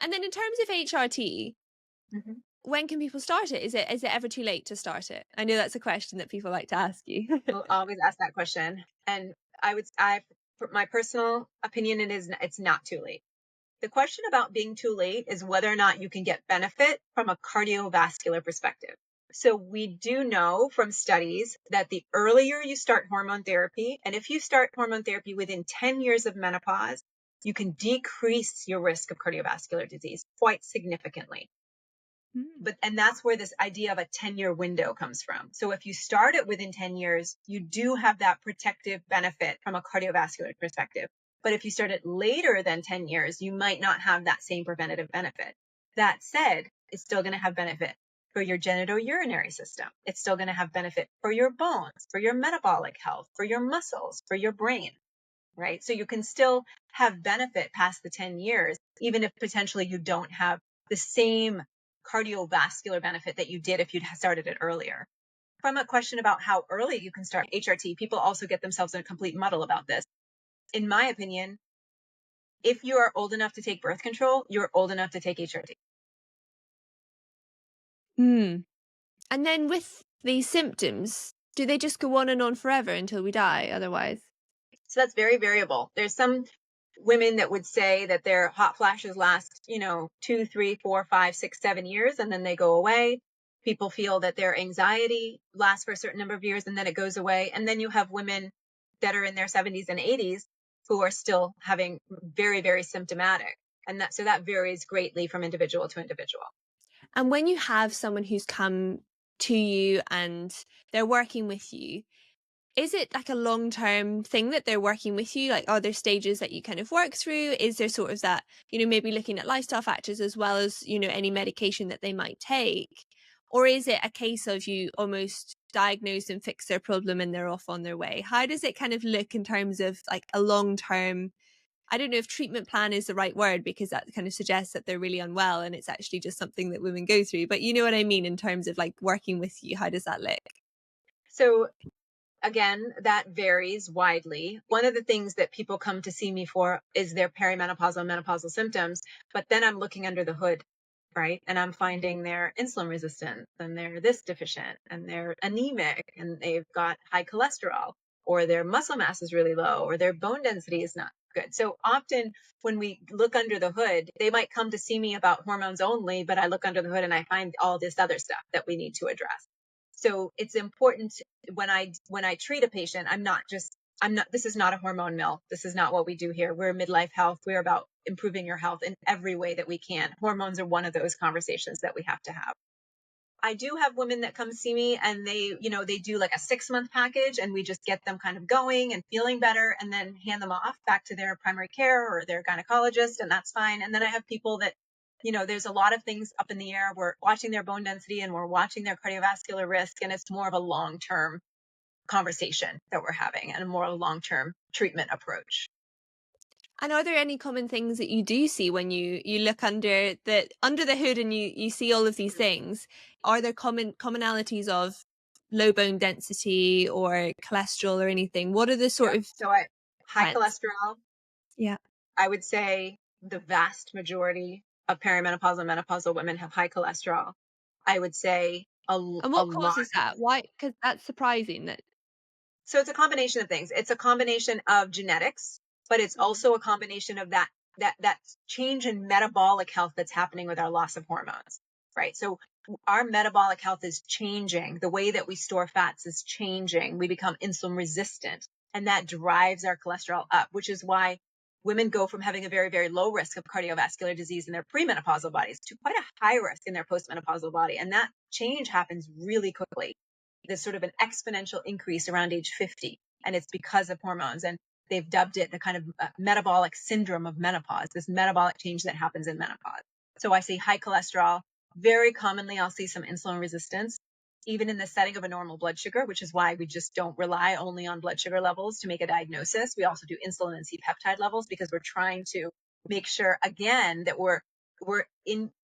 And then in terms of HRT, Mm-hmm. when can people start it? Is it ever too late to start it? I know that's a question that people like to ask you. We'll always ask that question. And my personal opinion, it's not too late. The question about being too late is whether or not you can get benefit from a cardiovascular perspective. So we do know from studies that the earlier you start hormone therapy, and if you start hormone therapy within 10 years of menopause, you can decrease your risk of cardiovascular disease quite significantly. And that's where this idea of a 10-year window comes from. So if you start it within 10 years, you do have that protective benefit from a cardiovascular perspective. But if you start it later than 10 years, you might not have that same preventative benefit. That said, it's still going to have benefit for your genitourinary system. It's still going to have benefit for your bones, for your metabolic health, for your muscles, for your brain, right? So you can still have benefit past the 10 years, even if potentially you don't have the same cardiovascular benefit that you did if you'd started it earlier. From a question about how early you can start HRT, people also get themselves in a complete muddle about this. In my opinion, if you are old enough to take birth control, you're old enough to take HRT. And then with these symptoms, do they just go on and on forever until we die otherwise? So that's very variable. There's some women that would say that their hot flashes last, 2, 3, 4, 5, 6, 7 years, and then they go away. People feel that their anxiety lasts for a certain number of years and then it goes away. And then you have women that are in their 70s and 80s who are still having very, very symptomatic. And so that varies greatly from individual to individual. And when you have someone who's come to you and they're working with you, is it like a long-term thing that they're working with you? Like, are there stages that you kind of work through? Is there sort of that, maybe looking at lifestyle factors as well as, any medication that they might take? Or is it a case of you almost diagnose and fix their problem and they're off on their way? How does it kind of look in terms of like a long-term, I don't know if treatment plan is the right word, because that kind of suggests that they're really unwell and it's actually just something that women go through. But you know what I mean in terms of like working with you, how does that look? So again, that varies widely. One of the things that people come to see me for is their perimenopausal and menopausal symptoms, but then I'm looking under the hood, right? And I'm finding they're insulin resistant and they're this deficient and they're anemic and they've got high cholesterol or their muscle mass is really low or their bone density is not good. So often when we look under the hood, they might come to see me about hormones only, but I look under the hood and I find all this other stuff that we need to address. So it's important when I treat a patient, this is not a hormone mill. This is not what we do here. We're midlife health. We're about improving your health in every way that we can. Hormones are one of those conversations that we have to have. I do have women that come see me and they do like a 6-month package and we just get them kind of going and feeling better and then hand them off back to their primary care or their gynecologist, and that's fine. And then I have people that there's a lot of things up in the air. We're watching their bone density and we're watching their cardiovascular risk. And it's more of a long-term conversation that we're having and a more long-term treatment approach. And are there any common things that you do see when you look under the hood and you see all of these things? Are there commonalities of low bone density or cholesterol or anything? What are the sort of High trends? cholesterol? Yeah. I would say the vast majority of perimenopausal and menopausal women have high cholesterol. I would say And a what lot. causes that? Why? Because that's surprising that. So it's a combination of things. It's a combination of genetics, but it's also a combination of that change in metabolic health that's happening with our loss of hormones, right? So our metabolic health is changing. The way that we store fats is changing. We become insulin resistant, and that drives our cholesterol up, which is why women go from having a very, very low risk of cardiovascular disease in their premenopausal bodies to quite a high risk in their postmenopausal body. And that change happens really quickly. There's sort of an exponential increase around age 50, and it's because of hormones. And they've dubbed it the kind of metabolic syndrome of menopause, this metabolic change that happens in menopause. So I see high cholesterol. Very commonly, I'll see some insulin resistance, even in the setting of a normal blood sugar, which is why we just don't rely only on blood sugar levels to make a diagnosis. We also do insulin and C-peptide levels because we're trying to make sure, again, that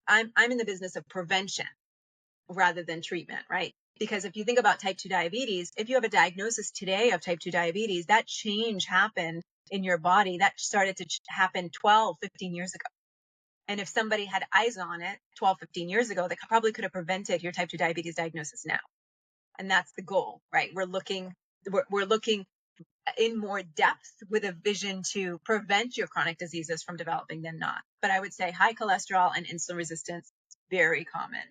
I'm in the business of prevention rather than treatment, right? Because if you think about type 2 diabetes, if you have a diagnosis today of type 2 diabetes, that change happened in your body. That started to happen 12, 15 years ago. And if somebody had eyes on it 12, 15 years ago, they probably could have prevented your type 2 diabetes diagnosis now. And that's the goal, right? We're looking in more depth with a vision to prevent your chronic diseases from developing than not. But I would say high cholesterol and insulin resistance, very common.